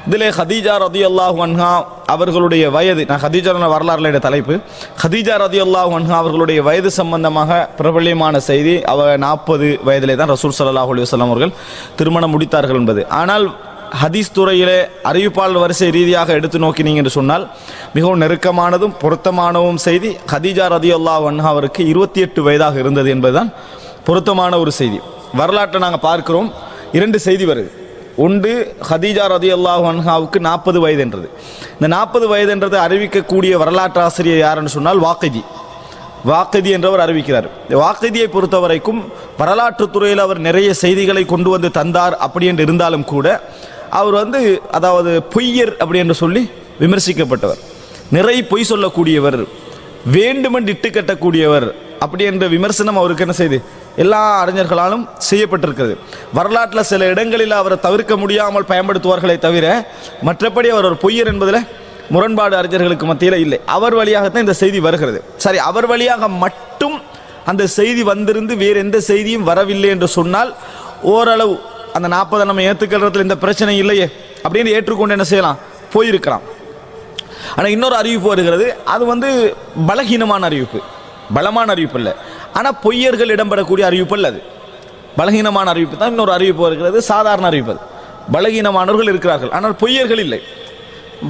இதிலே ஹதீஜா ரதியல்லாஹு அன்ஹா அவர்களுடைய வயது, நான் ஹதீஜா வரலாறுல தலைப்பு, ஹதீஜா ரதியல்லாஹு அன்ஹா அவர்களுடைய வயது சம்பந்தமாக பிரபல்யமான செய்தி, அவர் 40 வயதிலே தான் ரசூல் ஸல்லல்லாஹு அலைஹி வஸல்லம் அவர்கள் திருமணம் முடித்தார்கள் என்பது. ஆனால் ஹதீஸ் துறையிலே அறிவிப்பாளர் வரிசை ரீதியாக எடுத்து நோக்கினீங்க என்று சொன்னால் மிகவும் நெருக்கமானதும் பொருத்தமானவும் செய்தி, ஹதீஜா ரதியல்லாஹு அன்ஹா அவருக்கு 28 வயதாக இருந்தது என்பதுதான் பொருத்தமான ஒரு செய்தி. வரலாற்றை நாங்கள் பார்க்கிறோம், 2 செய்தி வருது. ஒன்று, ஹதீஜா ரதியல்லாஹு அன்ஹாவுக்கு 40 வயது என்றது. இந்த 40 வயது என்றதை அறிவிக்கக்கூடிய வரலாற்று ஆசிரியர் யாருன்னு சொன்னால் வாக்கிதி என்றவர் அறிவிக்கிறார். வாக்கிதியை பொறுத்த வரைக்கும் வரலாற்று துறையில் அவர் நிறைய செய்திகளை கொண்டு வந்து தந்தார் அப்படி என்று இருந்தாலும் கூட அவர் அதாவது பொய்யர் அப்படி என்று சொல்லி விமர்சிக்கப்பட்டவர், நிறைய பொய் சொல்லக்கூடியவர், வேண்டுமென்று இட்டு கட்டக்கூடியவர் அப்படி என்ற விமர்சனம் அவருக்கு என்ன செய்து எல்லா அறிஞர்களாலும் செய்யப்பட்டிருக்கிறது. வரலாற்றில் சில இடங்களில் அவரை தவிர்க்க முடியாமல் பயன்படுத்துவார்களே தவிர மற்றபடி அவர் ஒரு பொய்யர் என்பதில் முரண்பாடு அறிஞர்களுக்கு மத்தியில் இல்லை. அவர் வழியாகத்தான் இந்த செய்தி வருகிறது. சரி, அவர் வழியாக மட்டும் அந்த செய்தி வந்திருந்து வேறு எந்த செய்தியும் வரவில்லை என்று சொன்னால் ஓரளவு அந்த 40 நம்ம ஏற்றுக்கிறதுல இந்த பிரச்சனை இல்லையே அப்படின்னு ஏற்றுக்கொண்டு என்ன செய்யலாம், போயிருக்கலாம். ஆனால் இன்னொரு அறிவிப்பு வருகிறது, அது பலகீனமான அறிவிப்பு, பலமான அறிவிப்பு இல்லை, ஆனால் பொய்யர்கள் இடம்பெறக்கூடிய அறிவிப்பு இல்லை, அது பலகீனமான அறிவிப்பு தான். இன்னொரு அறிவிப்பு வருகிறது, சாதாரண அறிவிப்பு. பலகீனமானவர்கள் இருக்கிறார்கள் ஆனால் பொய்யர்கள் இல்லை,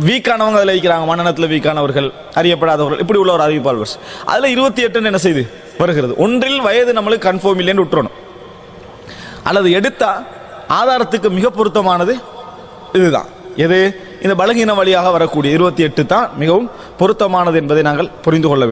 வீக்கானவங்க அதில் இருக்கிறாங்க, மனநலத்தில் வீக்கானவர்கள், அறியப்படாதவர்கள், இப்படி உள்ள ஒரு அறிவிப்பாளர். அதில் 28 என்ன செய்து வருகிறது. ஒன்றில் வயது நம்மளுக்கு கன்ஃபார்ம் இல்லைன்னு விட்டுறணும், அல்லது எடுத்தா ஆதாரத்துக்கு மிக பொருத்தமானது இதுதான். எது? இந்த பலகீன வழியாக வரக்கூடிய 28 தான் மிகவும் பொருத்தமானது என்பதை நாங்கள் புரிந்து கொள்ள வேண்டும்.